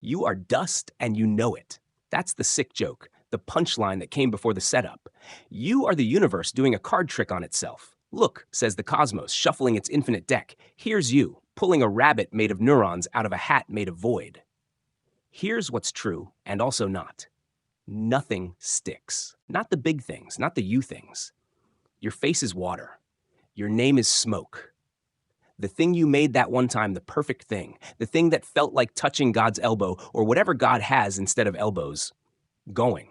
You are dust and you know it. That's the sick joke, the punchline that came before the setup. You are the universe doing a card trick on itself. Look, says the cosmos, shuffling its infinite deck. Here's you, pulling a rabbit made of neurons out of a hat made of void. Here's what's true and also not. Nothing sticks. Not the big things, not the you things. Your face is water. Your name is smoke. The thing you made that one time, the perfect thing, the thing that felt like touching God's elbow or whatever God has instead of elbows, going,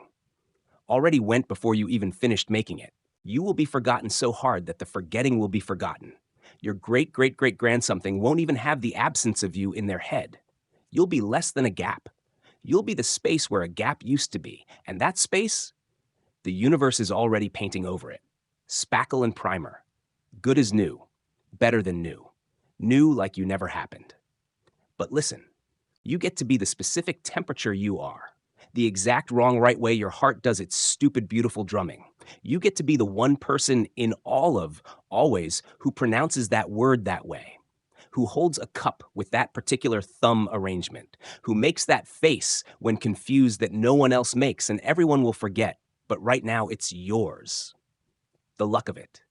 already went before you even finished making it. You will be forgotten so hard that the forgetting will be forgotten. Your great-great-great-grandsomething won't even have the absence of you in their head. You'll be less than a gap. You'll be the space where a gap used to be, and that space, the universe is already painting over it. Spackle and primer. Good as new. Better than new. New like you never happened. But listen, you get to be the specific temperature you are. The exact wrong right way your heart does its stupid, beautiful drumming. You get to be the one person in all of, always, who pronounces that word that way, who holds a cup with that particular thumb arrangement, who makes that face when confused that no one else makes and everyone will forget, but right now it's yours. The luck of it.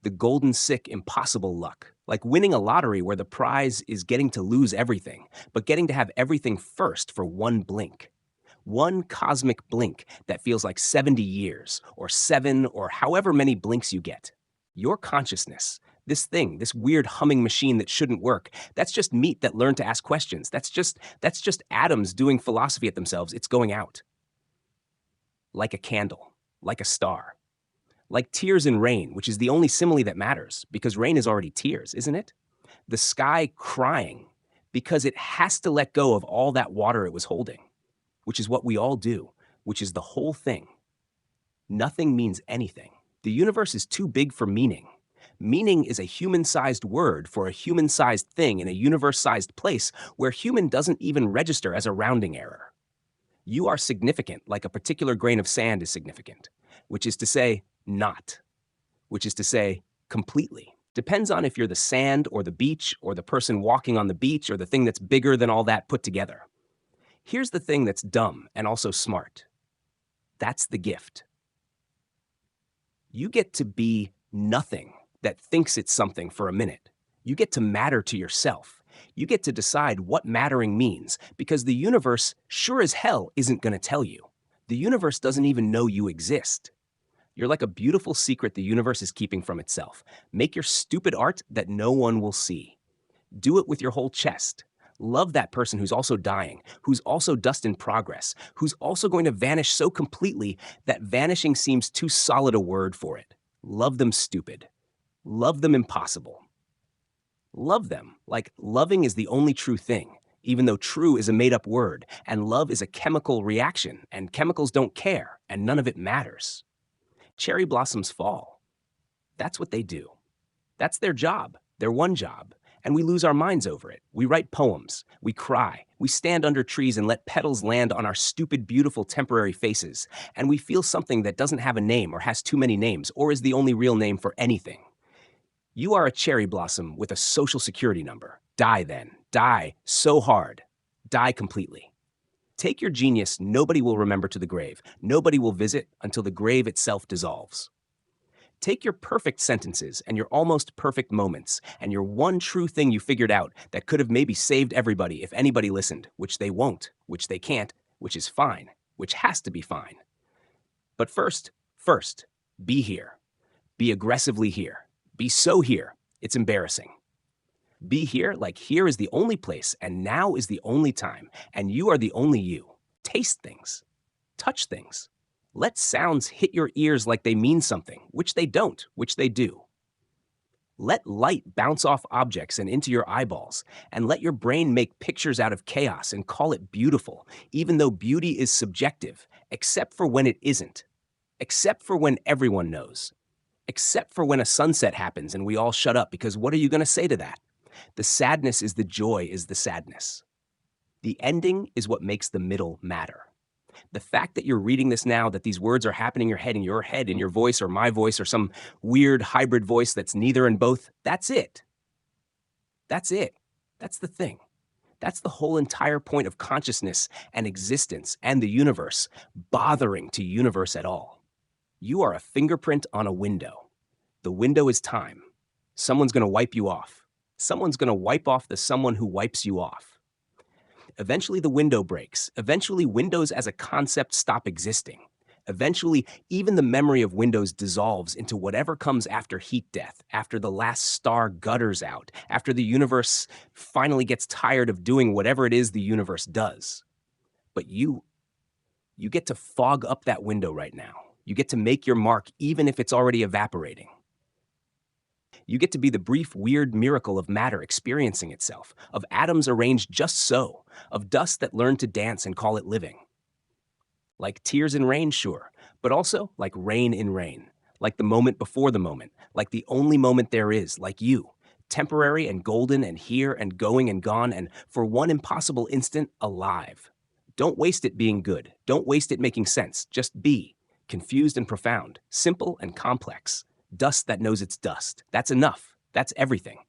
The golden, sick, impossible luck. Like winning a lottery where the prize is getting to lose everything, but getting to have everything first for one blink. One cosmic blink that feels like 70 years, or 7, or however many blinks you get. Your consciousness, this thing, this weird humming machine that shouldn't work, that's just meat that learned to ask questions. That's just atoms doing philosophy at themselves. It's going out. Like a candle, like a star. Like tears in rain, which is the only simile that matters, because rain is already tears, isn't it? The sky crying, because it has to let go of all that water it was holding, which is what we all do, which is the whole thing. Nothing means anything. The universe is too big for meaning. Meaning is a human-sized word for a human-sized thing in a universe-sized place where human doesn't even register as a rounding error. You are significant like a particular grain of sand is significant, which is to say, not, which is to say, completely. Depends on if you're the sand or the beach or the person walking on the beach or the thing that's bigger than all that put together. Here's the thing that's dumb and also smart. That's the gift. You get to be nothing that thinks it's something for a minute. You get to matter to yourself. You get to decide what mattering means because the universe sure as hell isn't going to tell you. The universe doesn't even know you exist. You're like a beautiful secret the universe is keeping from itself. Make your stupid art that no one will see. Do it with your whole chest. Love that person who's also dying, who's also dust in progress, who's also going to vanish so completely that vanishing seems too solid a word for it. Love them stupid. Love them impossible. Love them like loving is the only true thing, even though true is a made-up word, and love is a chemical reaction, and chemicals don't care, and none of it matters. Cherry blossoms fall. That's what they do. That's their job, their one job. And we lose our minds over it. We write poems. We cry. We stand under trees and let petals land on our stupid, beautiful, temporary faces. And we feel something that doesn't have a name or has too many names or is the only real name for anything. You are a cherry blossom with a social security number. Die then. Die so hard. Die completely. Take your genius nobody will remember to the grave. Nobody will visit until the grave itself dissolves. Take your perfect sentences and your almost perfect moments and your one true thing you figured out that could have maybe saved everybody if anybody listened, which they won't, which they can't, which is fine, which has to be fine. But first, be here. Be aggressively here. Be so here, it's embarrassing. Be here like here is the only place and now is the only time, and you are the only you. Taste things. Touch things. Let sounds hit your ears like they mean something, which they don't, which they do. Let light bounce off objects and into your eyeballs, and let your brain make pictures out of chaos and call it beautiful, even though beauty is subjective, except for when it isn't, except for when everyone knows, except for when a sunset happens and we all shut up because what are you going to say to that? The sadness is the joy is the sadness. The ending is what makes the middle matter. The fact that you're reading this now, that these words are happening in your head, in your voice or my voice or some weird hybrid voice that's neither and both, that's it. That's it. That's the thing. That's the whole entire point of consciousness and existence and the universe, bothering to universe at all. You are a fingerprint on a window. The window is time. Someone's going to wipe you off. Someone's going to wipe off the someone who wipes you off. Eventually, the window breaks. Eventually, windows as a concept stop existing. Eventually, even the memory of windows dissolves into whatever comes after heat death, after the last star gutters out, after the universe finally gets tired of doing whatever it is the universe does. But you get to fog up that window right now. You get to make your mark even if it's already evaporating. You get to be the brief, weird miracle of matter experiencing itself, of atoms arranged just so, of dust that learned to dance and call it living. Like tears in rain, sure, but also like rain in rain, like the moment before the moment, like the only moment there is, like you, temporary and golden and here and going and gone and for one impossible instant, alive. Don't waste it being good. Don't waste it making sense. Just be, confused and profound, simple and complex. Dust that knows it's dust. That's enough. That's everything.